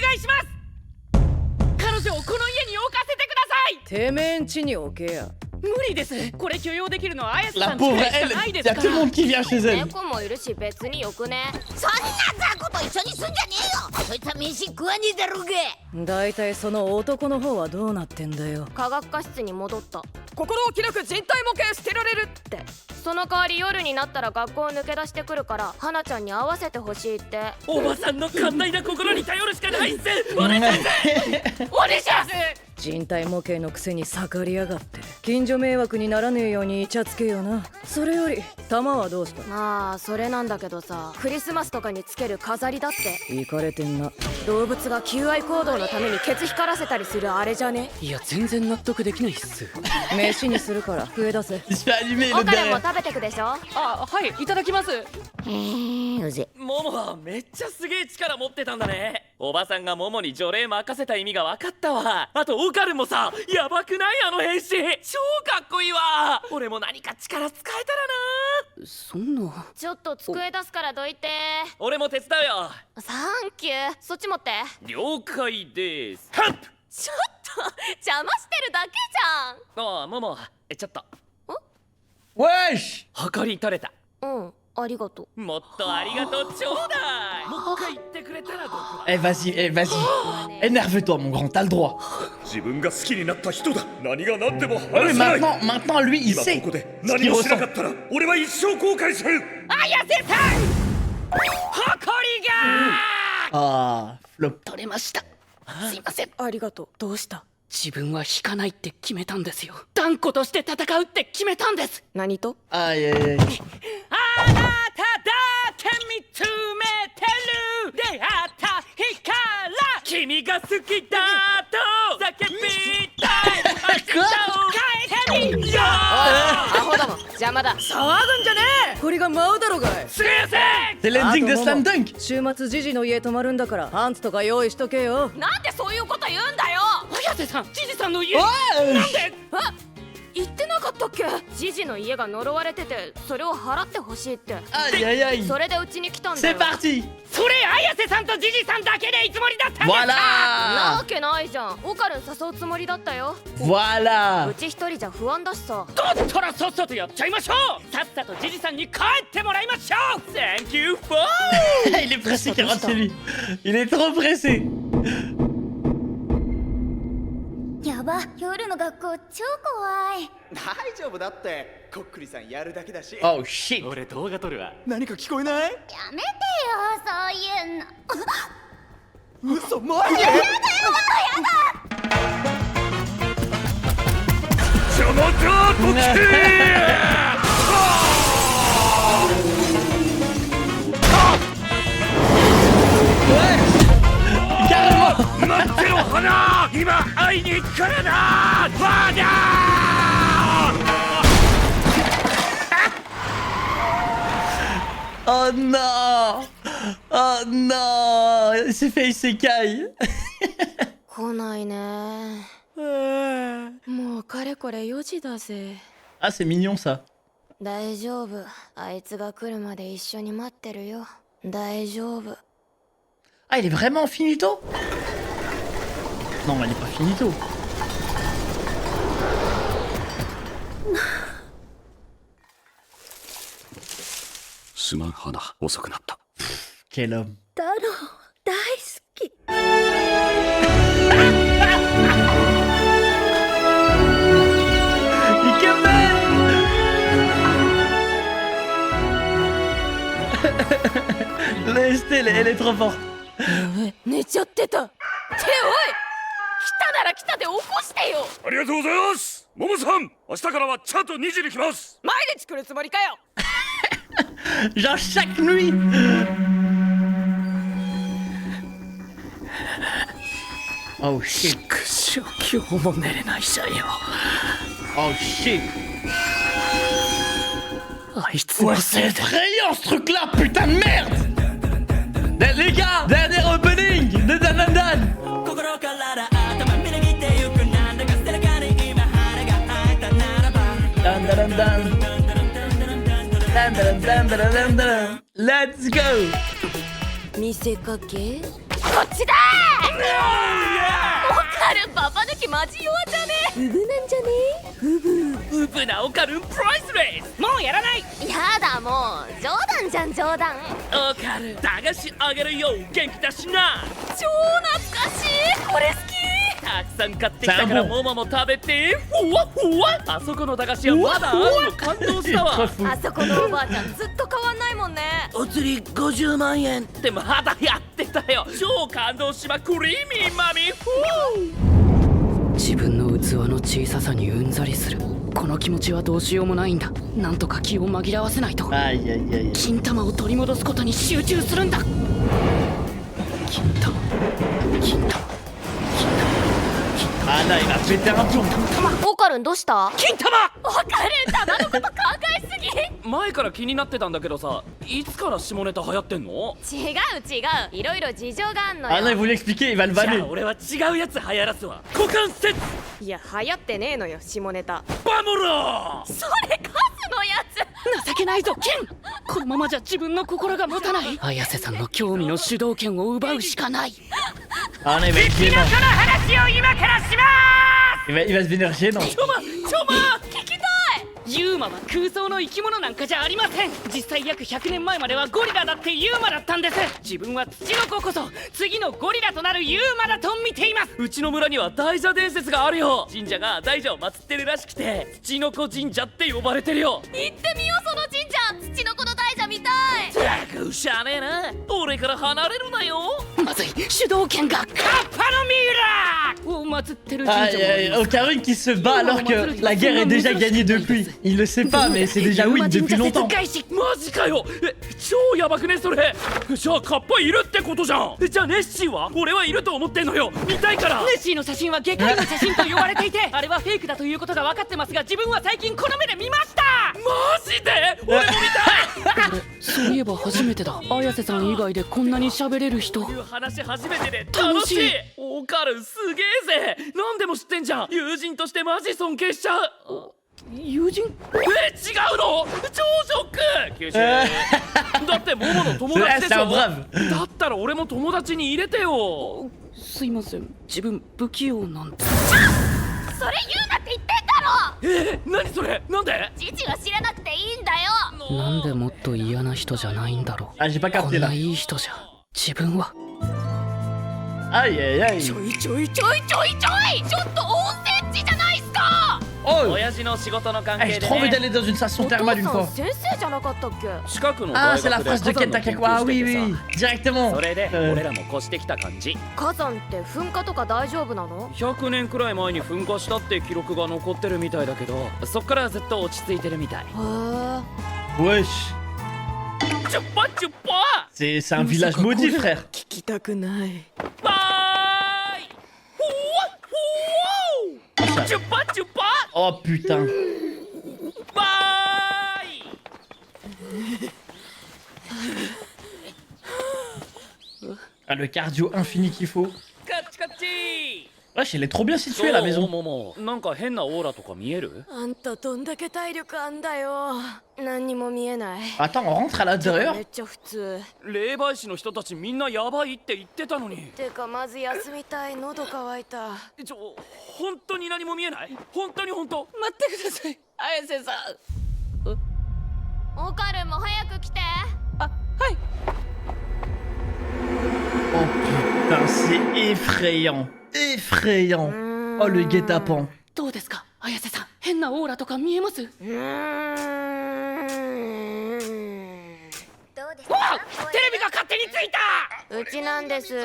願いします。彼女をこの家に置かせてください。てめえんちに置けや。無理です。これ許容できるのは綾瀬 La さんし pauvre か elle, ないで y す a か tout le ら。 monde qui vient chez elle. 猫もいるし別によくね。そんな雑魚と一緒に住んじゃねえよ。そいつは飯食わねえだろうが。だいたいその男の方はどうなってんだよ。科学科室に戻った。心置きなく人体模型捨てられるって。その代わり夜になったら学校を抜け出してくるから花ちゃんに会わせてほしいって。おばさんの寛大な心に頼るしかないっす。お願いしますお願いします。人体模型のくせに盛りやがって。近所迷惑にならねえようにイチャつけよな。それより玉はどうした？まあそれなんだけどさ、クリスマスとかにつける飾りだって。イかれてんな。動物が求愛行動のためにケツ光らせたりするあれじゃね？いや全然納得できないっす。飯にするから笛出せ。Il se fait allumer お le 金も derrière. 食べてくでしょ。あ、はい、いただきます。うぜ。モモはめっちゃすげえ力持ってたんだね。おばさんがモモに除霊任せた意味が分かったわ。あとオカルもさ、やばくない？あの変身超かっこいいわ。俺も何か力使えたらな。そんな。ちょっと机出すからどいて。俺も手伝うよ。サンキュー。そっち持って。了解です。ハップ。ちょっと邪魔してるだけじああ、モモ、ちょっと。Wesh! 測り取れた。ゃん。うん、ありがとう。もっとありがとうちょうだい。もう一回言ってくれたらどうか。Eh vas-y, eh vas-y. Énerve-toi mon grand, t'as le droit. 自分が好きになった人だ。何が何でも Ah oui, 話さない。 maintenant lui il 今 sait ここで ce qu'il 何もしなか ressent. ったら俺は一生後悔する。綾瀬さん、誇りが、Ah, flop. 取れました。すいません。ありがとう。どうした？自分は引かないって決めたんですよ。断固として戦うって決めたんです。何と？ Aïe aïe aïe. あなただけ見つめてる。出会った日から君が好きだと叫びたい。明日を変えてみよう。アホども邪魔だ。騒ぐんじゃねえ。これが舞うだろがい。すいません。 C'est l'ending de あと Slam も Dunk. 週末ジジの家泊まるんだからパンツとか用意しとけよ。なんでそういうこと言うんだよ。綾瀬さん、ジジさんの家。 Wesh! 言ってなかったっけ？ジジの家が呪われててそれを払ってほしいって。 Aïe aïe aïe. それでうちに来たんだ C'est よ。 parti. それ綾瀬さんとジジさんだけでいつもりだったんですか。な Voilà. わけないじゃん。オカルン誘うつもりだったよ。 Voilà. うち一人じゃ不安だしさ。だったらさっさとやっちゃいましょう。さっさとジジさんに帰ってもらいましょう。Thank you for Il est pressé qu'il rentre chez lui. Il est trop pressé. やば、夜の学校超怖い。大丈夫だってこっくりさんやるだけだし。 Oh shit. 俺動画撮るわ。何か聞こえない？やめてよ、そういうの。嘘マジで？邪魔だとけ。Carrément. 待ってろ花。今会いに行くからな。バーダー。 Oh non. Oh non. Il s'est fait isekai. 来ないね。もうかれこれ4時だぜ。 Ah c'est mignon ça. 大丈夫。あいつが来るまで一緒に待ってるよ。大丈夫。 Ah il est vraiment finito? Non il est pas finito. すまん花、遅くなった。 Quel homme. 太郎、大好き。 Estelle, elle est trop forte. 寝ちゃってた。っておい、来たなら来たで起こしてよ。ありがとうございます。ももさん、明日からはちゃんと2時に来ます。毎日来るつもりかよ。 Genre chaque nuit. Oh shit. 今日も寝れないじゃよ。 Oh shit. あいつの Ouais, せい c'est で。 effrayant ce truc là, putain de merde. Les gars, dernier opening de Danandan. Dan, dan, dan. Dan, dan, dan, dan, dan, dan. Let's go. 見せかけ。こっちだー。時マジ弱じゃねえ。ウブなんじゃねウブなオカルンプライスレス。もうやらない。え。やだもう冗談じゃん冗談。オカルン駄菓子あげるよ、元気だしな。超懐かしい。これ好き。たくさん買ってきたからモモも食べて。ふわふわ。あそこの駄菓子はまだあるの、感動したわ。 Trop fou. あそこのおばあちゃんずっと変わんないもんね。お釣り50万円ってまだやってたよ。超感動しまクリーミーマミー。自分の器の小ささにうんざりする。この気持ちはどうしようもないんだ。なんとか気を紛らわせないと。 Aïe aïe aïe. 金玉を取り戻すことに集中するんだ。金玉金玉 Ah là, il va péter un plomb. オカルンどうした？金玉。オカルン玉のこと考えすぎ。前から気になってたんだけどさ、いつから下ネタ流行ってんの？違う違う、いろいろ事情があんの Ah non, il よ。 voulait expliquer, il va le じゃ vanner. あ俺は違うやつ流行らすわ。股関節いや流行ってねえのよ下ネタ。バモロー。それカスのやつ。情けないぞケン。このままじゃ自分の心が持たない。綾瀬さんの興味の主導権を奪うしかない。 Ah non, il va être その gênant. 話を今からしま Il va se vénérer gênant. ちょま聞きたい。ユーマは空想の生き物なんかじゃありません。実際約100年前まではゴリラだってユーマだったんです。自分は土の子こそ次のゴリラとなるユーマだと見ています。うちの村には大蛇伝説があるよ。神社が大蛇を祀ってるらしくて、土の子神社って呼ばれてるよ。行ってみようその神社。土の子の大蛇みたい。ったくしゃねえな。俺から離れるなよ。まずい、主導権がカッパのミイラーを祀ってる神 Aïe 社 aïe, Ocarune qui se bat alors que la guerre est déjà gagnée depuis. Il le sait pas, mais c'est déjà win depuis longtemps. マジかよ。超ヤバくねそれ。じゃあカッパいるってことじゃん。じゃあネッシーは？俺はいると思ってんのよ。見たいから。ネッシーの写真は外科医の写真と言われていてあれはフェイクだということが分かってますが、自分は最近この目で見ました。マジで？俺も見たい。そういえば初めてだ。綾瀬さん以外でこんなに喋れる人。こういう話初めてで楽しい。オカルンすげえぜ。何でも知ってんじゃん。友人としてマジ尊敬しちゃう。友人？違うの？超ショック。九州だってモモの友達でしょ。だったら俺も友達に入れてよ。すいません、自分不器用なんで。それ言うなって言ってんだろ。何それ？なんで？父は知らなくていいんだよ。なんでもっと嫌な人じゃないんだろう。 Ah, j'ai pas こ capté ん là. ないい人じゃ自分は。 Aïe aïe ちょ aïe. いちょいちょいちょいちょい。ちょっと温泉地じゃないっすか。 Oh! 親父の仕事の関 Ah, 係 j'ai で trop envie ね。 d'aller dans une station お父 thermale une さ fois. ん先生じゃなかったっけ？近くの Ah, 大 c'est la 学で phrase de 火山の Kenta 研 Kakwa. 究 Ah して oui, て oui. さ。 Directement. それで俺らも越してきた感じ。火山って噴火とか大丈夫なの？ 100年くらい前に噴火したって記録が残ってるみたいだけど、そっからずっと落ち着いてるみたい。へえ。 Wesh. チュッパチュッパ C'est un village maudit, frère. 聞きたくない。バーイ。ほわほわ。チュッパチュッパ Oh putain. バーイ。 Ah, le cardio infini qu'il faut. カッチカッチ。 Wesh, elle est trop bien située la どう maison. ももなんか変なオーラとか見える？あんたどんだけ体力あんだよ。何にも見えない。 Attends, on rentre à l'intérieur? めっちゃ普通。霊媒師の人たちみんなヤバいって言ってたのに。てかまず休みたい。喉乾いた。本当に何も見えない？本当に本当？待ってください、綾瀬さん。オカルンも早く来て。あ、はい。 Oh putain, c'est effrayant. Effrayant. Oh, le guet-apens. どうですか綾瀬さん、変なオーラとか見えます？どうですわあ、テレビが勝手についた。うちなんです。なん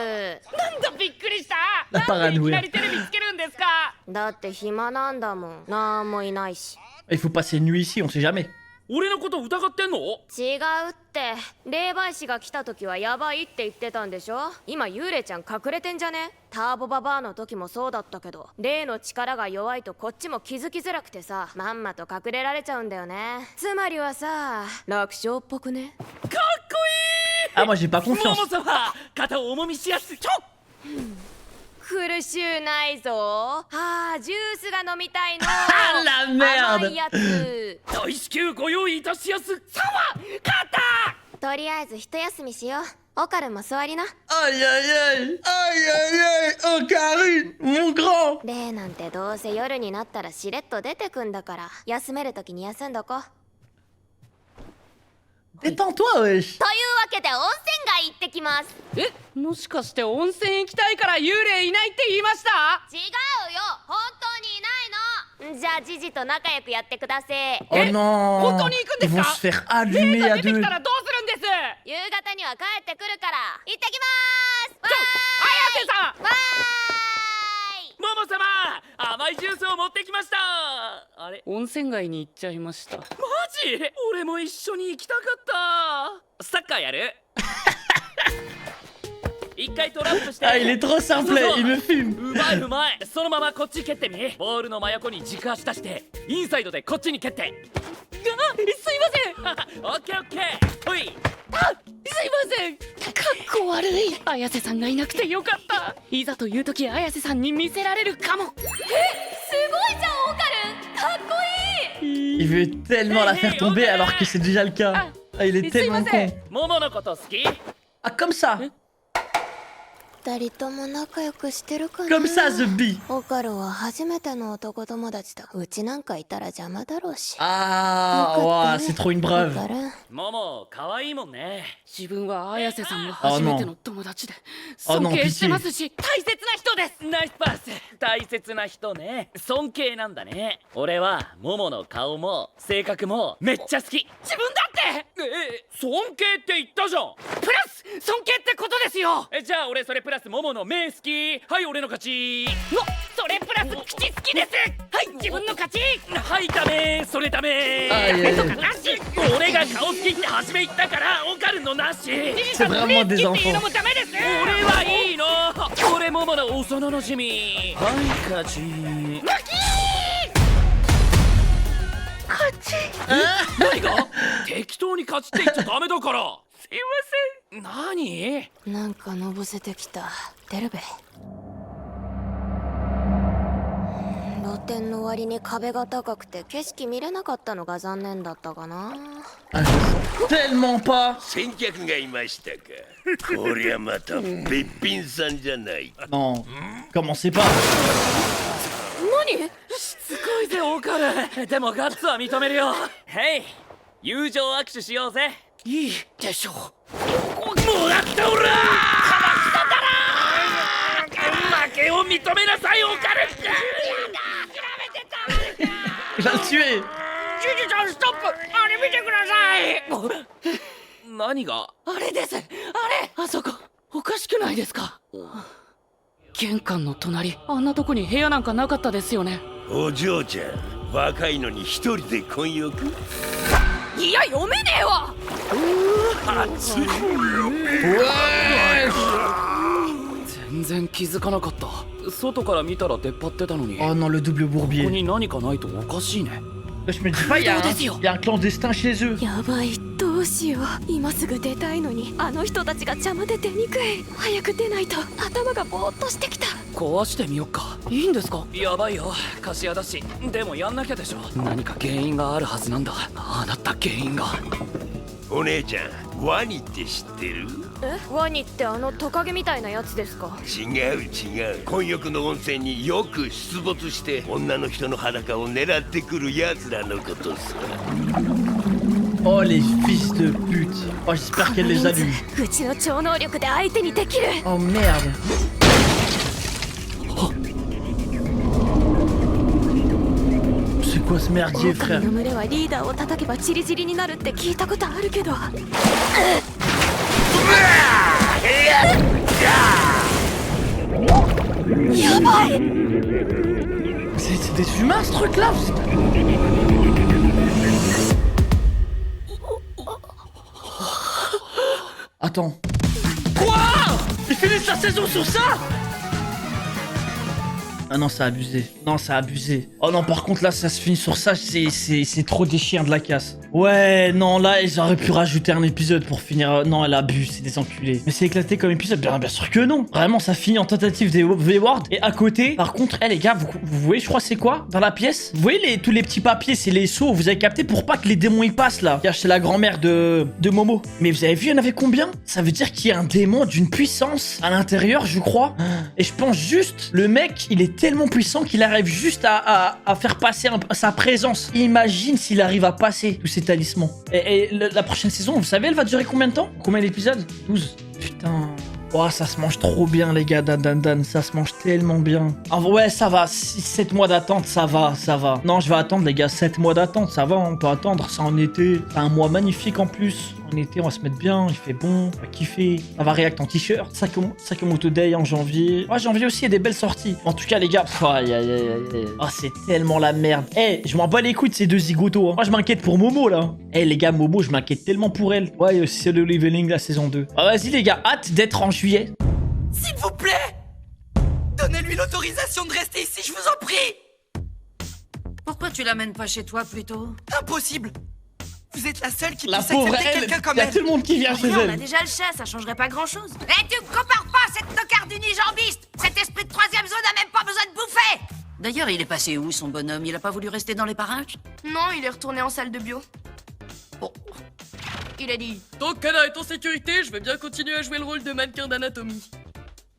だびっくりした。ラパラなんでいきノヤなりテレビつけるんですか？だって暇なんだもん。なんもいないし。 Il faut passer une nuit ici, on sait jamais. 俺のこと疑ってんの？違うって。霊媒師が来た時はヤバいって言ってたんでしょ。今幽霊ちゃん隠れてんじゃね？ターボババアの時もそうだったけど、霊の力が弱いとこっちも気づきづらくてさ、まんまと隠れられちゃうんだよね。つまりはさ、楽勝っぽくね。かっこいい。 Ah, moi j'ai pas モ confiance. モ様、肩を重みしやすい。苦しゅうないぞ。ああ、ジュースが飲みたいの。あらmerde。甘いやつ。大至急ご用意いたしやす。さわ、肩。とりあえず一休みしよう。オカルンも座りな。 Aïe aïe aïe. Aïe aïe aïe. Ocarune, mon grand. 霊なんてどうせ夜になったらしれっと出てくんだから、休めるときに休んどこ。Détends-toi, wesh. というわけで温泉街行ってきます。え、もしかして温泉行きたいから幽霊いないって言いました？違うよ、本当にいないの。じゃあジジと仲良くやってください。 Oh non. 本当に行くんで Ils す vont か？ se faire 霊 allumer が à 出てき deux. たらどうするんです？夕方には帰ってくるから行ってきまーす。綾瀬さん、わーい。モモ様、甘いジュースを持ってきました。あれ温泉街に行っちゃいました。マジ？俺も一緒に行きたかった。サッカーやる？一回トラップして。 Ah, il est trop simple, il me fume. うまいうまい。そのままこっち蹴ってみ。ボールの真横に軸足出してインサイドでこっちに蹴って。すいません。オッケーオッケー。ほい。すいません。かっこ悪い。綾瀬さんがいなくてよかった。いざという時綾瀬さんに見せられるかも。すごいじゃんオカルン、かっこいい。 Il veut tellement la faire tomber alors que c'est déjà le cas. Ah, il est tellement con. モモのこと好き？ Ah, comme ça. 二人とも仲良くしてるかな。 Comme ça, The Bee. オカルは初めての男友達だ。うちなんかいたら邪魔だろうし。 Ah, ouah, c'est trop une オ brave. カルン、モモ可愛いもんね。自分は綾瀬さんが初めての友達であ尊敬してますし大切な人です。ナイスパス。大切な人ね。尊敬なんだね。俺はモモの顔も性格もめっちゃ好き。自分だって尊敬って言ったじゃん。プラス尊敬ってことですよ。じゃあ俺それプラスモモの目好き。はい俺の勝ち。それプラス口好きです。はい自分の勝ち。はいダメ。それダメ。あいやいやとかなし。俺が顔好きって初め言ったからオカルのなし。C'est vraiment des 好きっていうの enfants. もダメです。俺はいいの。俺モモの幼馴染み。はい勝ち。何が？適当に勝ちって言っちゃダメだから。すいません。何？なんかのぼせてきた。出るべ。露天の割に壁が高くて景色見れなかったのが残念だったかな。 Ah, je sens tellement pas. 先客がいましたか。こりゃまたべっぴんさんじゃない。 Non, commencez pas. しつこいぜオカル。でもガッツは認めるよ。ヘイ、友情握手しようぜ。いいでしょう。もらったおらー。負けを認めなさいオカル。 Il va le tuer. ジジちゃんストップ。あれ見てください。何が？あれです。あれ。あそこおかしくないですか？玄関の隣、あんなとこに部屋なんかなかったですよね。お嬢ちゃん、若いのに一人で混浴？いや読めねえわ。全然気づかなかった。外から見たら出っ張ってたのに。 Oh non, le double ここ bourbier. に何かないとおかしいね。 Je me dis pas, il y a un clandestin chez eux. やばい、どうしよう。今すぐ出たいのにあの人たちが邪魔で出にくい。早く出ないと頭がぼーっとしてきた。壊してみよっか。いいんですか？やばいよ、貸し屋だし。でもやんなきゃでしょ。何か原因があるはずなんだ。ああなった原因が。お姉ちゃん、ワニって知ってる？え、ワニってあのトカゲみたいなやつですか？違う違う。混浴の温泉によく出没して女の人の裸を狙ってくるやつらのことさ。 Oh les fils de pute. Oh j'espère qu'elle les allume. うちの超能力で相手にできる。 Oh merde. C'est quoi ce merdier オカ frère? ルの群れはリーダーを叩けばチリチリになるって聞いたことあるけど。やばい。 C'est des humains ce truc là? Attends. Quoi? Il finit sa saison sur ça? Ah non, c'est abusé. Non, c'est abusé. Oh non, par contre, là, ça se finit sur ça. C'est trop des chiens de la casse. Ouais, non, là, ils auraient pu rajouter un épisode pour finir. Non, elle abuse, c'est des enculés. Mais c'est éclaté comme épisode. Bien sûr que non. Vraiment, ça finit en tentative des V-Ward. Et à côté, par contre, les gars, vous voyez, je crois, c'est quoi dans la pièce? Vous voyez tous les petits papiers, c'est les seaux. Vous avez capté pour pas que les démons y passent là. Regarde, c'est la grand-mère de Momo. Mais vous avez vu, il y en avait combien? Ça veut dire qu'il y a un démon d'une puissance à l'intérieur, je crois. Et je pense juste, le mec, il est tellement puissant qu'il arrive juste à faire passer sa présence. Imagine s'il arrive à passer tous ces talismans. Et la prochaine saison, vous savez, elle va durer combien de temps? Combien d'épisodes? 12. Putain. Oh, ça se mange trop bien, les gars, Dan. Ça se mange tellement bien. En vrai, ouais, ça va. 7 mois d'attente, ça va. Non, je vais attendre, les gars. 7 mois d'attente, ça va. On peut attendre. C'est en été. C'est un mois magnifique en plus. En été, on va se mettre bien. Il fait bon. On va kiffer. On va react en t-shirt. Sakamoto Day en janvier. Ouais, janvier aussi, il y a des belles sorties. En tout cas, les gars. Oh, c'est tellement la merde. Eh, je m'en bats les couilles de ces deux zigotos. Hein. Moi, je m'inquiète pour Momo, là. Eh, les gars, Momo, je m'inquiète tellement pour elle. Ouais, c'est le leveling, la saison 2. Ah, vas-y, les gars. Hâte d'être en juillet. S'il vous plaît, donnez-lui l'autorisation de rester ici, je vous en prie. Pourquoi tu l'amènes pas chez toi plutôt? Impossible. Vous êtes la seule qui La puisse pauvre accepter elle. quelqu'un comme Il y a elle. tout le monde qui vient chez On a elle. déjà le chat, ça changerait pas grand chose. Eh, tu me compares pas cette tocarde unijambiste. Cet esprit de troisième zone n'a même pas besoin de bouffer. D'ailleurs, il est passé où, son bonhomme? Il a pas voulu rester dans les parages? Non, il est retourné en salle de bio. Oh. Il a dit Tant qu'Anna est en sécurité, je vais bien continuer à jouer le rôle de mannequin d'anatomie.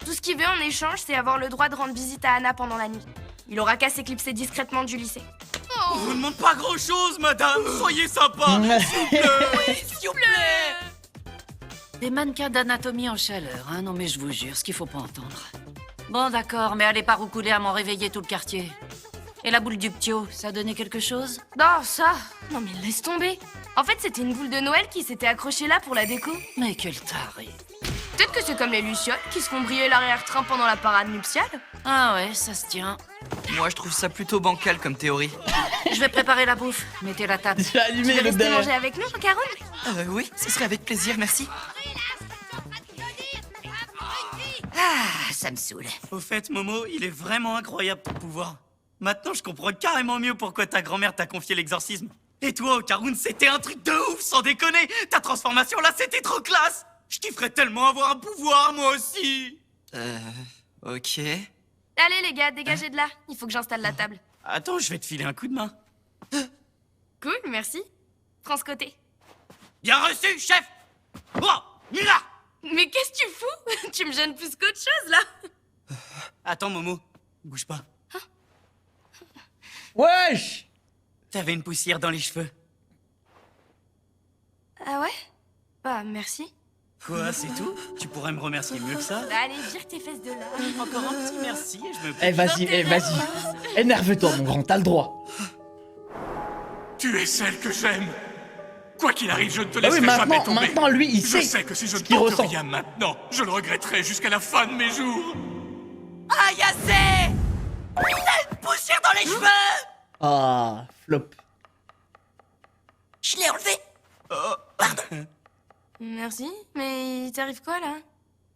tout ce qu'il veut en échange, c'est avoir le droit de rendre visite à Anna pendant la nuit. Il aura qu'à s'éclipser discrètement du lycée. On vous demande pas grand-chose, madame. Soyez sympa. S'il vous plaît. Des mannequins d'anatomie en chaleur, hein? Non mais je vous jure, ce qu'il faut pas entendre. Bon d'accord, mais allez pas roucouler à m'en réveiller tout le quartier. Et la boule du ptio, ça a donné quelque chose? Non, ça. Non mais laisse tomber. En fait, c'était une boule de Noël qui s'était accrochée là pour la déco. Mais quel taré. Peut-être que c'est comme les lucioles qui se font briller l'arrière-train pendant la parade nuptiale. Ah ouais, ça se tient. Moi, je trouve ça plutôt bancal comme théorie. Je vais préparer la bouffe. Mettez la table. J'ai allumé Tu veux le rester derrière. manger avec nous, Caron? Oui, ce serait avec plaisir, merci. Ah, ça me saoule. Au fait, Momo, il est vraiment incroyable ton pouvoir. Maintenant, je comprends carrément mieux pourquoi ta grand-mère t'a confié l'exorcisme. Et toi, Okarun, c'était un truc de ouf, sans déconner. Ta transformation là, c'était trop classe. Je kifferais tellement avoir un pouvoir, moi aussi. Ok. Allez les gars, dégagez de là. Il faut que j'installe la table. Attends, je vais te filer un coup de main. Cool, merci. Prends ce côté. Bien reçu, chef. Oh, Mila. Mais qu'est-ce que tu fous? Tu me gênes plus qu'autre chose là. Attends, Momo, bouge pas. Wesh. T'avais une poussière dans les cheveux. Ah ouais? Bah merci. Quoi, c'est tout? Tu pourrais me remercier mieux que ça? Bah allez, vire tes fesses de là. Encore un petit merci et je me... Eh, vas-y. Énerve-toi, mon grand, t'as le droit. Tu es celle que j'aime. Quoi qu'il arrive, je ne te Ah oui, laisserai jamais tomber. maintenant, lui, il Je sait sais que si je ne ce qu'il tente ressent. rien maintenant, je le regretterai jusqu'à la fin de mes jours. Ayase! T'as une poussière dans les cheveux! Ah, flop. Je l'ai enlevé. Merci, mais il t'arrive quoi là?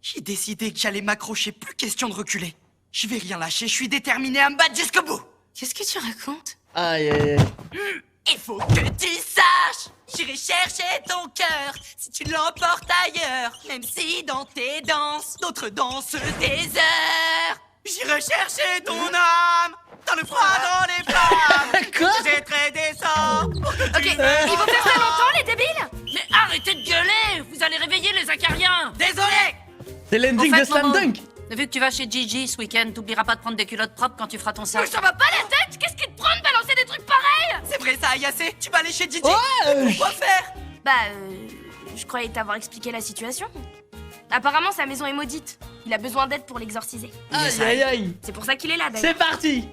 J'ai décidé que j'allais m'accrocher, plus question de reculer. Je vais rien lâcher, je suis déterminé à me battre jusqu'au bout. Qu'est-ce que tu racontes? Aïe, aïe, aïe. Il faut que tu saches, j'irai chercher ton cœur si tu l'emportes ailleurs. Même si dans tes danses, d'autres dansent des heures. J'irai chercher ton âme dans le froid, dans les flammes. Quoi? Je jetterai des sorts. Ok, il faut faire ça longtemps les débiles? Mais arrêtez de gueuler! Vous allez réveiller les acariens! Désolé. C'est l'ending Au fait, de Slam Momo, Dunk. Vu que tu vas chez Gigi ce week-end, t'oublieras pas de prendre des culottes propres quand tu feras ton sac. Mais ça va pas la tête? Qu'est-ce qui te prend de balancer des trucs pareils? C'est vrai ça, Ayase, tu vas aller chez Gigi. Ouais. Quoi faire? Bah je croyais t'avoir expliqué la situation. Apparemment sa maison est maudite. Il a besoin d'aide pour l'exorciser. Aïe, aïe, aïe. C'est pour ça qu'il est là d'ailleurs. C'est parti.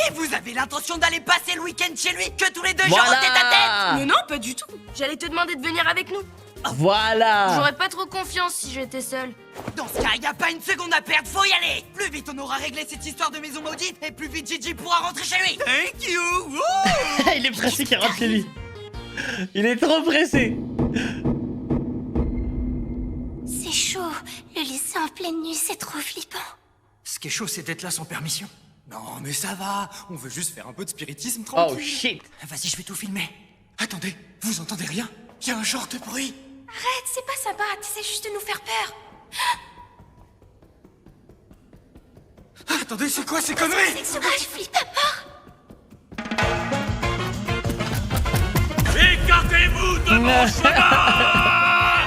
Et vous avez l'intention d'aller passer le week-end chez lui, que tous les deux Voilà. genre en tête à tête? Mais non, pas du tout. J'allais te demander de venir avec nous. Voilà. J'aurais pas trop confiance si j'étais seule. Dans ce cas, y a pas une seconde à perdre, faut y aller. Plus vite on aura réglé cette histoire de maison maudite, et plus vite Gigi pourra rentrer chez lui. Thank you. Il est pressé qu'il rentre chez lui. Il est trop pressé. C'est chaud. Le lycée en pleine nuit, c'est trop flippant. Ce qui est chaud, c'est d'être là sans permission. Non mais ça va, on veut juste faire un peu de spiritisme Oh tranquille. shit. Vas-y, je vais tout filmer. Attendez, vous entendez rien? Y a un genre de bruit. Arrête, c'est pas sympa. T'essaies juste de nous faire peur. Attendez, c'est quoi ces conneries? Ce bruit flippe à mort. Écartez-vous de mon chemin.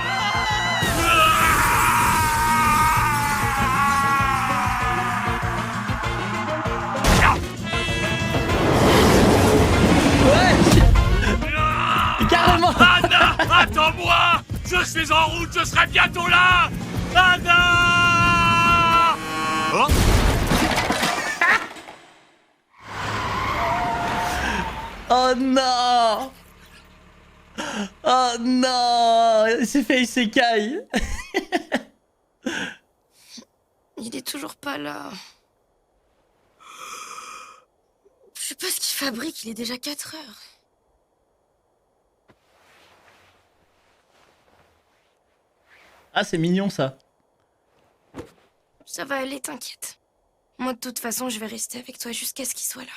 suis en route, je serai bientôt là. Ada! Oh. Oh non! Oh non! Il s'est fait isekai. Il est toujours pas là. Je sais pas ce qu'il fabrique, il est déjà 4 heures. Ah, c'est mignon ça. Ça va aller, t'inquiète. Moi, de toute façon, je vais rester avec toi jusqu'à ce qu'il soit là.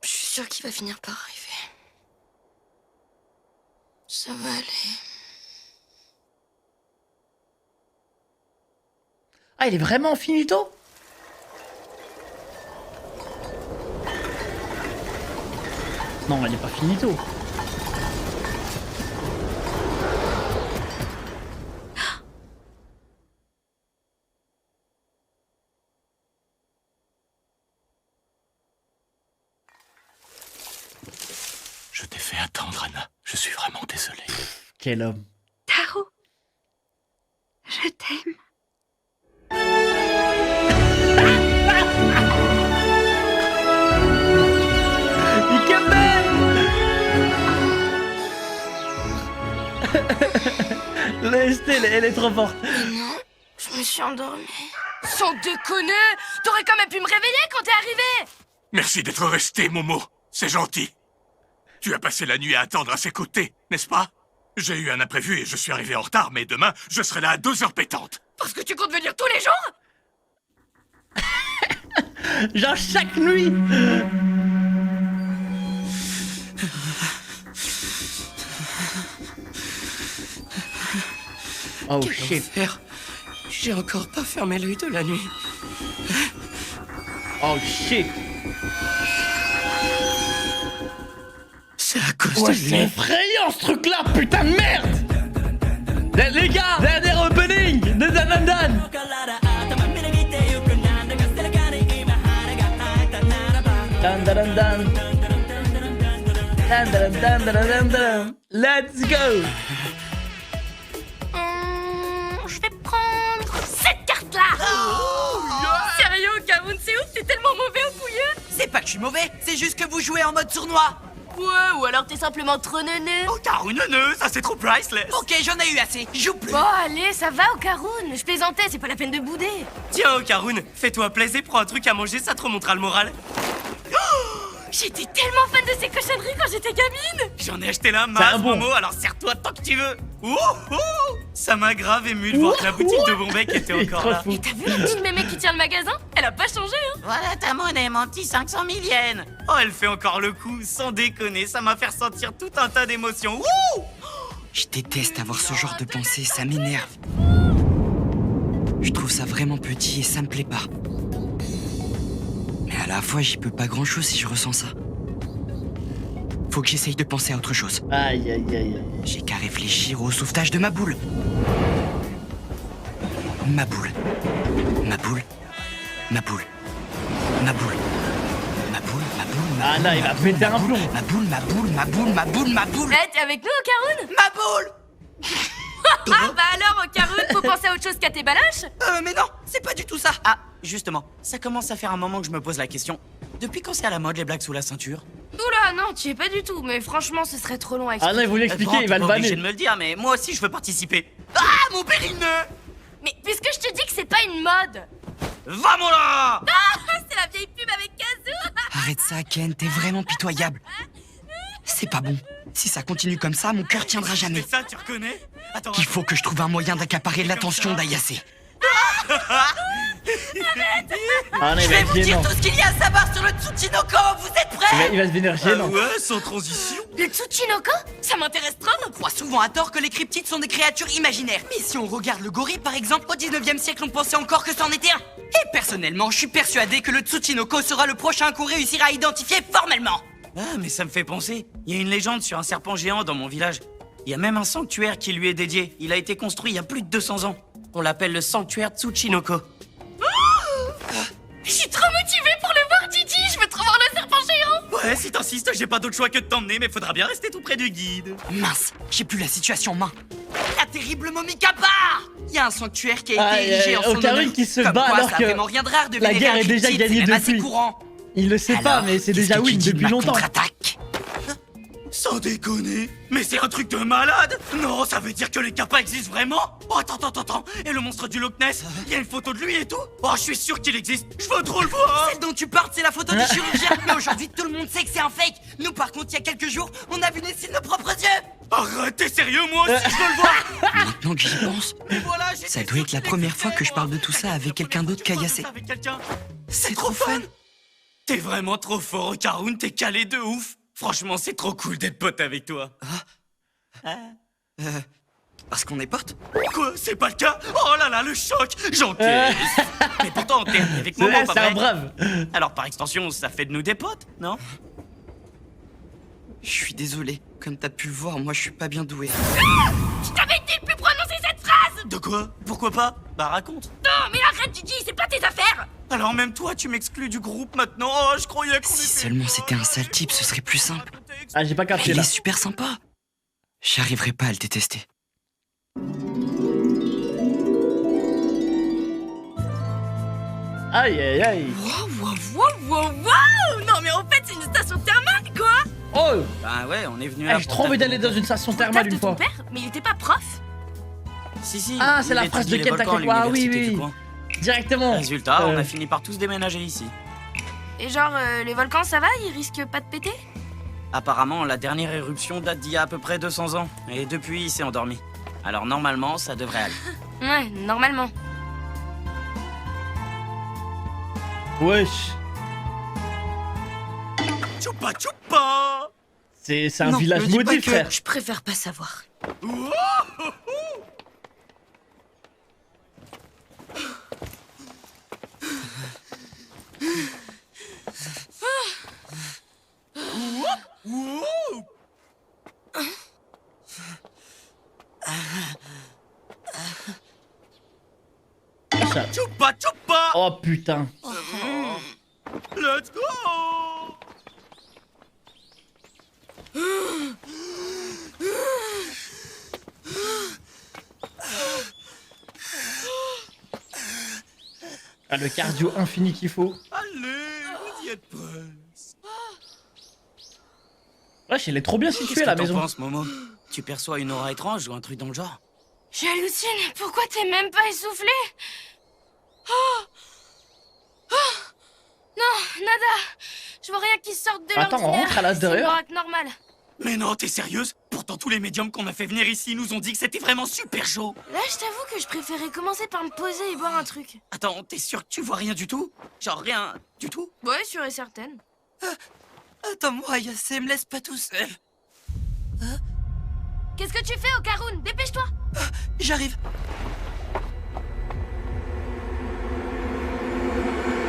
Je suis sûre qu'il va finir par arriver. Ça va aller. Ah, il est vraiment finito? Non, il est pas finito. Je t'ai fait attendre, Anna. Je suis vraiment désolé. Quel homme. Taro, je t'aime. Estelle, elle est trop forte. Non, je me suis endormie. Sans déconner, t'aurais quand même pu me réveiller quand t'es arrivé. Merci d'être resté, Momo. C'est gentil. Tu as passé la nuit à attendre à ses côtés, n'est-ce pas? J'ai eu un imprévu et je suis arrivé en retard, mais demain, je serai là à 2h pétantes. Parce que tu comptes venir tous les jours? Genre chaque nuit. Oh shit. J'ai encore pas fermé l'œil de la nuit. Oh shit. C'est à cause Ouais, de c'est lui. effrayant ce truc là, putain de merde. Les gars, dernier opening de Danandan. Dan, dan, dan, dan, dan, dan, dan, dan, dan. Let's go. Je vais prendre cette carte-là. Sérieux, Kavun, c'est ouf, t'es tellement mauvais au pouilleux. C'est pas que je suis mauvais, c'est juste que vous jouez en mode tournoi. Ouais, ou alors t'es simplement trop neuneux. Oh, Karunene, ça c'est trop priceless. Ok, j'en ai eu assez, joue plus. Bon, allez, ça va, Okaroun. Je plaisantais, c'est pas la peine de bouder. Tiens, Okarun, fais-toi plaisir, prends un truc à manger, ça te remontera le moral. J'étais tellement fan de ces cochonneries quand j'étais gamine. J'en ai acheté la C'est un masse, bon. Momo, alors serre-toi tant que tu veux. Ouh, ouh. Ça m'a grave ému de voir que la boutique de Bombec était Il est encore trop là. fou. Et t'as vu la petite mémé qui tient le magasin? Elle a pas changé, hein. Voilà ta monnaie, mon petit 500 000 yens. Oh, elle fait encore le coup, sans déconner, ça m'a fait ressentir tout un tas d'émotions. Ouh. Je déteste avoir ce genre de pensée, ça m'énerve. Je trouve ça vraiment petit et ça me plaît pas. Mais à la fois, j'y peux pas grand chose si je ressens ça. Faut que j'essaye de penser à autre chose. Aïe aïe aïe. J'ai qu'à réfléchir au sauvetage de ma boule. Ma boule. Ma boule. Ma boule. Ma boule. Ma boule, ma boule, ma Ah boule, là, il ma va boule, péter ma un boule, plomb. Ma boule, ma boule, ma boule, ma boule, ma boule. Eh, t'es avec nous, Okaroun? Ma boule. Ah, bah alors, Okaroun, faut penser à autre chose qu'à tes baloches? Mais non, c'est pas du tout ça. Ah, justement, ça commence à faire un moment que je me pose la question. Depuis quand c'est à la mode les blagues sous la ceinture? Oula, non, tu y es pas du tout, mais franchement, ce serait trop long à Ah expliquer. non, il voulait Bon, expliquer, t'es il va pas le obligé banner. de me le dire, mais moi aussi je veux participer. Ah, mon périneux. Mais puisque je te dis que c'est pas une mode. Vamos là. C'est la vieille pub avec Kazoo. Arrête ça, Ken, t'es vraiment pitoyable. C'est pas bon. Si ça continue comme ça, mon cœur tiendra jamais. C'est ça, tu reconnais? Attends, Il faut que je trouve un moyen d'accaparer l'attention d'Ayase. Ah non, Je il va vais être vous dire gênant. tout ce qu'il y a à savoir sur le Tsuchinoko, vous êtes prêts? Il va devenir gênant. ouais, sans transition. Le Tsuchinoko? Ça m'intéresse trop. On croit souvent à tort que les cryptides sont des créatures imaginaires. Mais si on regarde le gorille par exemple, au 19e siècle on pensait encore que c'en était un. Et personnellement, je suis persuadé que le Tsuchinoko sera le prochain qu'on réussira à identifier formellement. Ah, mais ça me fait penser. Il y a une légende sur un serpent géant dans mon village. Il y a même un sanctuaire qui lui est dédié. Il a été construit il y a plus de 200 ans. On l'appelle le sanctuaire Tsuchinoko. Je suis trop motivée pour le voir, Gigi. Je veux trop voir le serpent géant. Ouais, si t'insistes, j'ai pas d'autre choix que de t'emmener, mais faudra bien rester tout près du guide. Mince, j'ai plus la situation en main. terrible momie Kappa! Il y a un sanctuaire qui a été érigé en son Ocarine honneur. qui se Comme bat quoi, alors ça a que vraiment rien de rare de la vénérer guerre un est déjà Cryptide, gagnée c'est même assez depuis. courant. Il le sait pas, Alors, mais c'est qu'est-ce déjà que tu win dis de depuis ma longtemps. contre-attaque? Sans déconner. Mais c'est un truc de malade. Non, ça veut dire que les Kappa existent vraiment? Oh, attends. Et le monstre du Loch Ness? Il y a une photo de lui et tout? Oh, je suis sûr qu'il existe. Je veux trop le voir. Celle dont tu parles, c'est la photo du chirurgien. Mais aujourd'hui, tout le monde sait que c'est un fake. Nous, par contre, il y a quelques jours, on a vu Nessie de nos propres yeux. Arrête, t'es sérieux? Moi aussi, je veux le voir. Maintenant que j'y pense, Mais voilà, ça doit être la première fois que je parle de tout ça avec quelqu'un d'autre qu'Ayase. C'est trop fun. T'es vraiment trop fort, Okarun. T'es calé de ouf. Franchement, c'est trop cool d'être pote avec toi. Parce qu'on est potes? Quoi? C'est pas le cas? Oh là là, le choc! J'encaisse! Mais pourtant, t'es avec Momo, pas C'est un vrai? brave. Alors, par extension, ça fait de nous des potes, non? Je suis désolé. Comme t'as pu le voir, moi je suis pas bien doué. Je t'avais dit de plus prononcer cette phrase. De quoi? Pourquoi pas? Bah, raconte. Non, mais arrête, Gigi, c'est pas tes affaires. Alors, même toi, tu m'exclus du groupe maintenant? Oh, je croyais qu'on Si était... seulement c'était un sale type, ce serait plus simple. Ah, j'ai pas capté Il là. est super sympa. J'arriverai pas à le détester. Aïe aïe aïe. Wow. Non, mais en fait, c'est une station thermale, quoi. Oh, Bah ouais, on est venu j'ai trop envie d'aller dans une station thermale Taf de une ton fois. père, mais il était pas prof. Si. Ah, c'est il la étudie phrase de les Kenta volcans à Kakwa. Ah oui, l'université oui. du coin. Directement. Résultat, on a fini par tous déménager ici. Et genre, les volcans, ça va? Ils risquent pas de péter? Apparemment, la dernière éruption date d'il y a à peu près 200 ans. Et depuis, il s'est endormi. Alors normalement, ça devrait aller. Ouais, normalement. Wesh. Choupa. C'est un Non, village me dis pas maudit, que- frère. Je préfère pas savoir. Ça. Choupa. Oh putain. Let's go. Ah, le cardio infini qu'il faut. Allez, vous y êtes presque. Wesh, elle est trop bien située la maison. Qu'est-ce que t'en penses, Momo? Tu perçois une aura étrange ou un truc dans le genre? J'hallucine. Pourquoi t'es même pas essoufflé? Non, nada. Je vois rien qui sorte de Attends, on l'ordinaire. rentre à l'intérieur. C'est une baraque normale. Mais non, t'es sérieuse? Pourtant, tous les médiums qu'on a fait venir ici nous ont dit que c'était vraiment super chaud. Là, je t'avoue que je préférais commencer par me poser et boire un truc. Attends, t'es sûr que tu vois rien du tout? Genre rien du tout? Ouais, sûre et certaine. Attends-moi, Ayase, me laisse pas tout seul. Qu'est-ce que tu fais, Okarun? Dépêche-toi. J'arrive.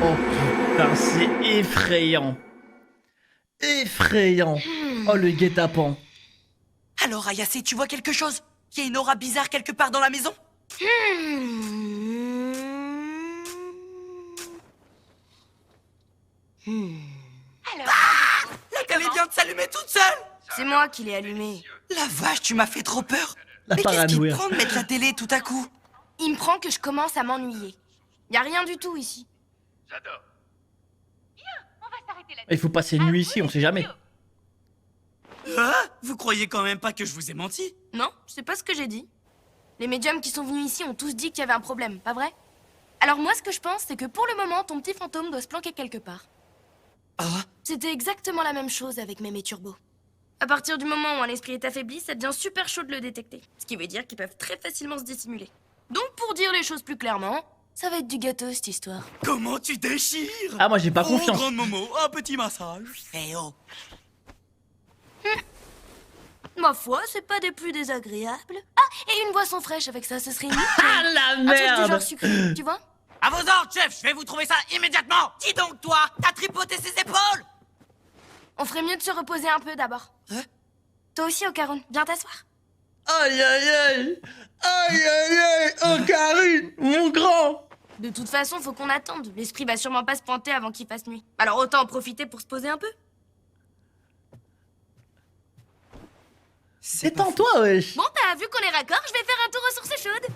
Oh putain, c'est effrayant. Effrayant. Oh le guet-apens. Alors, Ayase, tu vois quelque chose? Il y a une aura bizarre quelque part dans la maison? La télé vient de s'allumer toute seule! C'est moi qui l'ai allumé. La vache, tu m'as fait trop peur! La Mais qu'est-ce qui te paranoïa. prend de mettre la télé tout à coup? Il me prend que je commence à m'ennuyer. Y a rien du tout ici. Il faut passer une nuit ici, on sait jamais. Hein? Vous croyez quand même pas que je vous ai menti? Non, c'est pas ce que j'ai dit. Les médiums qui sont venus ici ont tous dit qu'il y avait un problème, pas vrai? Alors moi, ce que je pense, c'est que pour le moment, ton petit fantôme doit se planquer quelque part. Ah, C'était exactement la même chose avec Mémé Turbo. À partir du moment où un esprit est affaibli, ça devient super chaud de le détecter. Ce qui veut dire qu'ils peuvent très facilement se dissimuler. Donc pour dire les choses plus clairement, ça va être du gâteau cette histoire. Comment tu déchires? Ah, moi j'ai pas Oh, confiance. grande Momo, un petit massage. eh oh! Ma foi, c'est pas des plus désagréables. Ah, et une boisson fraîche avec ça, ce serait nickel. Ah la Un truc du genre merde. sucré, tu vois? À vos ordres, chef, je vais vous trouver ça immédiatement! Dis donc, toi, t'as tripoté ses épaules! On ferait mieux de se reposer un peu d'abord. Hein? Toi aussi, Okarun, viens t'asseoir. Aïe aïe aïe. Aïe aïe aïe. Ocarine, mon grand. De toute façon, faut qu'on attende. L'esprit va sûrement pas se pointer avant qu'il fasse nuit. Alors autant en profiter pour se poser un peu. Détends-toi, wesh. Bon, bah, vu qu'on est raccord, je vais faire un tour aux sources chaudes.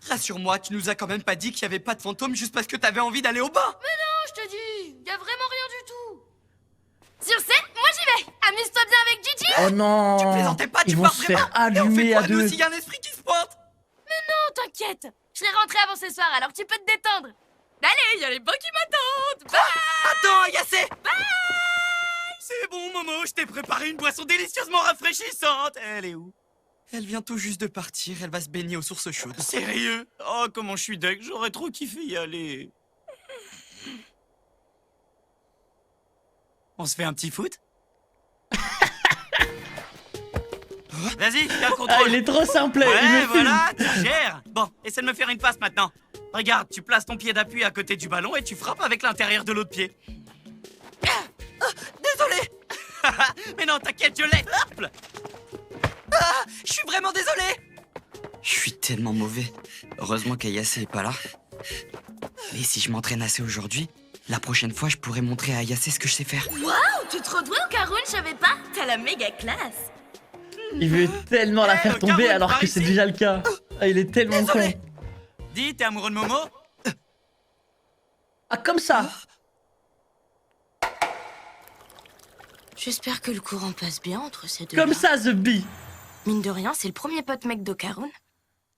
Rassure-moi, tu nous as quand même pas dit qu'il y avait pas de fantôme juste parce que t'avais envie d'aller au bain. Non, je te dis, y a vraiment rien du tout. Sur ce, moi j'y vais. Amuse-toi bien avec Gigi. Oh non. Tu plaisantais pas, Ils tu vont pars se faire vraiment. Et on fait allumer à quoi, nous deux. aussi, y a un esprit qui se pointe. Non, t'inquiète. Je serai rentrée avant ce soir, alors tu peux te détendre. Allez, y a les bancs qui m'attendent. Bye. Attends, Ayase. C'est bon, Momo, je t'ai préparé une boisson délicieusement rafraîchissante. Elle est où? Elle vient tout juste de partir, elle va se baigner aux sources chaudes. Sérieux? Oh, comment je suis deg, j'aurais trop kiffé y aller. On se fait un petit foot? Vas-y, fais un contrôle. Ah, il est trop simple. il me Ouais, filme. voilà, tu gères. Bon, essaie de me faire une passe maintenant. Regarde, tu places ton pied d'appui à côté du ballon et tu frappes avec l'intérieur de l'autre pied. Désolé. Mais non, t'inquiète, je l'ai. Hop. Je suis vraiment désolé. Je suis tellement mauvais. Heureusement qu'Ayase est pas là. Mais si je m'entraîne assez aujourd'hui, la prochaine fois, je pourrais montrer à Ayase ce que je sais faire. Waouh, tu es trop doué, Okarun, je savais pas. T'as la méga classe. Il veut tellement la faire tomber Caron, alors par que c'est ici. déjà le cas. Ah, il est tellement Désolé. con. Dis, t'es amoureux de Momo? Ah, comme ça. J'espère que le courant passe bien entre ces deux. Comme ça, The Bee. Mine de rien, c'est le premier pote mec d'Okarun.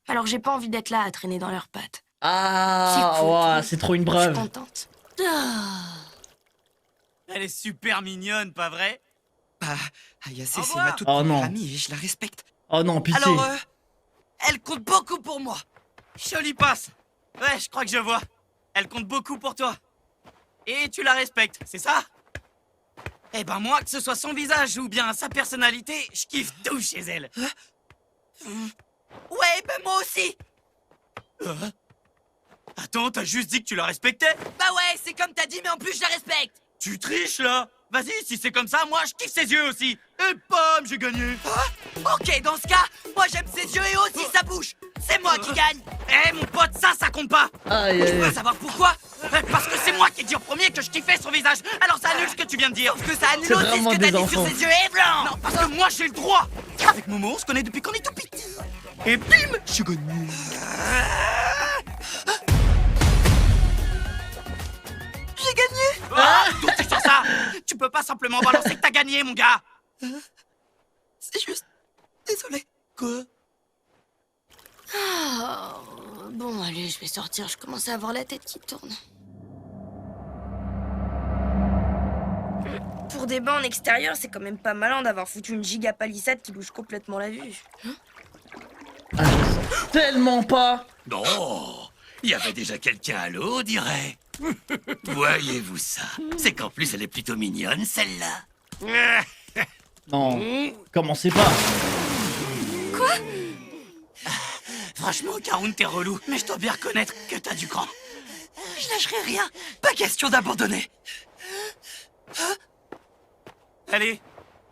Alors j'ai pas envie d'être là à traîner dans leurs pattes. Ah, C'est cool, ouah, cool. c'est trop une Je suis brave. contente. Elle est super mignonne, pas vrai? Bah, Ayase, Au c'est revoir. ma toute Oh première non. amie et je la respecte. Oh non, pitié. Alors, elle compte beaucoup pour moi. Jolie passe. Ouais, je crois que je vois. Elle compte beaucoup pour toi. Et tu la respectes, c'est ça? Eh ben moi, que ce soit son visage ou bien sa personnalité, je kiffe tout chez elle. Ouais, ben moi aussi. Attends, t'as juste dit que tu la respectais? Bah ouais, c'est comme t'as dit, mais en plus je la respecte. Tu triches là? Vas-y, si c'est comme ça, moi je kiffe ses yeux aussi. Et bam, j'ai gagné. Ok, dans ce cas, moi j'aime ses yeux et aussi sa bouche. C'est moi qui gagne. Eh mon pote, ça compte pas. Aïe, Tu aïe, veux aïe. savoir pourquoi? Parce que c'est moi qui ai dit en premier que je kiffais son visage. Alors ça annule ce que tu viens de dire. Sauf que ça annule C'est aussi vraiment ce que t'as des dit sur enfants. ses yeux et blancs. Non, parce que moi j'ai le droit. Avec Momo, on se connaît depuis qu'on est tout petit. Et bim, j'ai gagné. J'ai gagné. Ah, d'où tu sors ça? Tu peux pas simplement balancer que t'as gagné, mon gars. C'est juste... Désolé. Quoi? Bon, allez, je vais sortir. Je commence à avoir la tête qui tourne. Pour des bancs en extérieur, c'est quand même pas malin d'avoir foutu une giga palissade qui bouge complètement la vue. Ah, je sens tellement pas. Non, il y avait déjà quelqu'un à l'eau, on dirait. Voyez-vous ça? C'est qu'en plus, elle est plutôt mignonne, celle-là. Non, commencez pas. Franchement, Karun, t'es relou. Mais je dois bien reconnaître que t'as du cran. Je lâcherai rien. Pas question d'abandonner. Allez,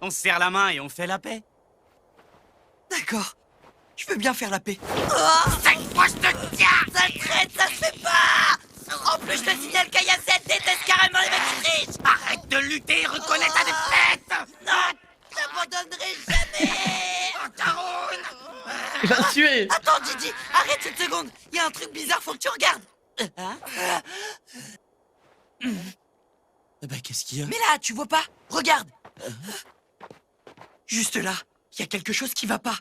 on se serre la main et on fait la paix. D'accord. Je veux bien faire la paix. Oh, 5 fois je te tiens. Ça traite, ça se fait pas. En plus, je te signale qu'Ayase déteste carrément les mecs qui trichent. Arrête de lutter et reconnais ta défaite. Non, j'abandonnerai jamais. Oh, Karun. Il va te tuer. Attends, Didi, arrête une seconde. Il y a un truc bizarre, faut que tu regardes. Bah, qu'est-ce qu'il y a? Mais là, tu vois pas? Regarde. Juste là, il y a quelque chose qui va pas.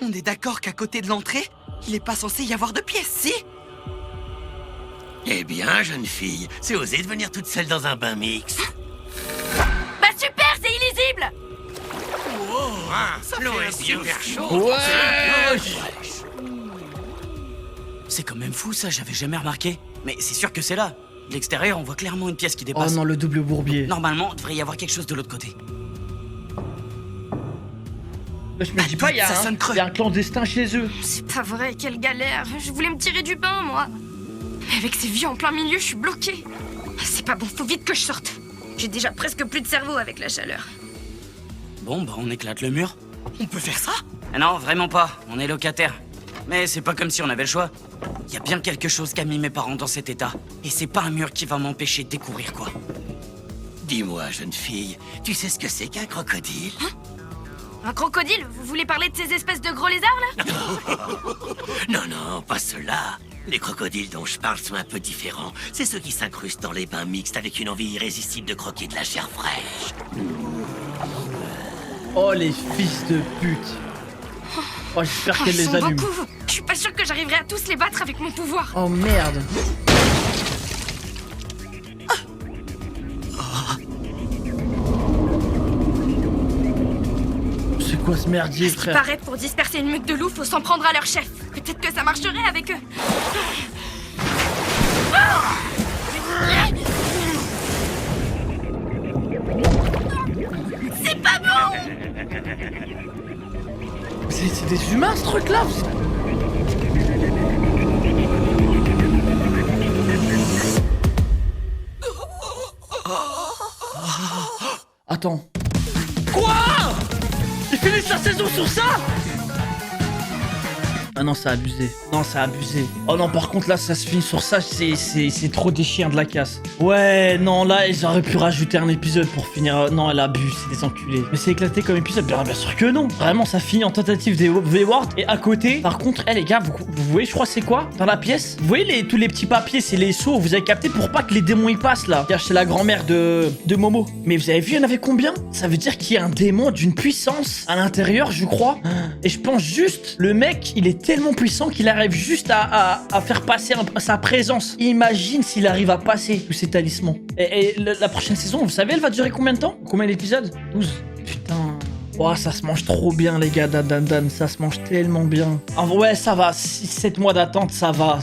On est d'accord qu'à côté de l'entrée, il est pas censé y avoir de pièces, si? Eh bien, jeune fille, c'est osé de venir toute seule dans un bain mixte. Bah super, c'est illisible. L'eau est super chaude. Ouais. C'est quand même fou ça, j'avais jamais remarqué. Mais c'est sûr que c'est là. De l'extérieur, on voit clairement une pièce qui Oh dépasse. non, le double bourbier. Normalement, il devrait y avoir quelque chose de l'autre côté. Je me dis pas, il y a Ça sonne creux. un clandestin chez eux. C'est pas vrai, quelle galère. Je voulais me tirer du bain, moi. Mais avec ces vieux en plein milieu, je suis bloquée. C'est pas bon, faut vite que je sorte. J'ai déjà presque plus de cerveau avec la chaleur. Bon, bah on éclate le mur. On peut faire ça? Ah non, vraiment pas. On est locataire. Mais c'est pas comme si on avait le choix. Il y a bien quelque chose qui a mis mes parents dans cet état. Et c'est pas un mur qui va m'empêcher de découvrir quoi. Dis-moi, jeune fille, tu sais ce que c'est qu'un crocodile? Un crocodile? Vous voulez parler de ces espèces de gros lézards, là? Non, non, pas ceux-là. Les crocodiles dont je parle sont un peu différents. C'est ceux qui s'incrustent dans les bains mixtes avec une envie irrésistible de croquer de la chair fraîche. Oh, les fils de pute. Oh, j'espère qu'elle ils les sont allume. beaucoup. Je suis pas sûre que j'arriverai à tous les battre avec mon pouvoir. Oh, merde. C'est quoi ce merdier, Ce qui frère? paraît, pour disperser une meute de loups, faut s'en prendre à leur chef. Peut-être que ça marcherait avec eux. C'est pas bon! C'est des humains, ce truc-là. Attends. Quoi? Il finit sa saison sur ça? Ah non, c'est abusé. Non, c'est abusé. Oh non, par contre, là, ça se finit sur ça. C'est trop des chiens de la casse. Ouais, non, là, ils auraient pu rajouter un épisode pour finir. Non, elle abuse, c'est des enculés. Mais c'est éclaté comme épisode. Bien sûr que non. Vraiment, ça finit en tentative des V-Ward. Et à côté, par contre, les gars, vous voyez, je crois, c'est quoi dans la pièce? Vous voyez tous les petits papiers, c'est les seaux. Vous avez capté pour pas que les démons y passent là. Regarde, c'est la grand-mère de Momo. Mais vous avez vu, il y en avait combien? Ça veut dire qu'il y a un démon d'une puissance à l'intérieur, je crois. Et je pense juste, le mec, il est tellement puissant qu'il arrive juste à faire passer sa présence. Imagine s'il arrive à passer tous ces talismans. Et la prochaine saison, vous savez, elle va durer combien de temps? Combien d'épisodes? 12. Putain. Oh, ça se mange trop bien, les gars, Dan. Ça se mange tellement bien. Ah ouais, ça va. 7 mois d'attente, ça va.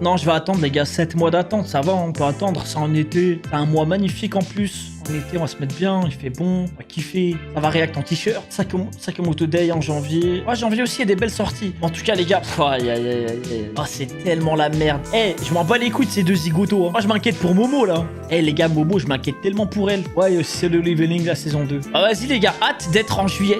Non, je vais attendre, les gars. 7 mois d'attente, ça va. On peut attendre. C'est en été. C'est un mois magnifique en plus. En été, on va se mettre bien. Il fait bon. On va kiffer. Ça va react en t-shirt. Sakamoto Day en janvier. Ouais, janvier aussi, il y a des belles sorties. En tout cas, les gars. Oh, c'est tellement la merde. Je m'en bats les couilles de ces deux zigotos. Moi, je m'inquiète pour Momo, là. Les gars, Momo, je m'inquiète tellement pour elle. Ouais, c'est le leveling, la saison 2. Ah, vas-y, les gars. Hâte d'être en juillet.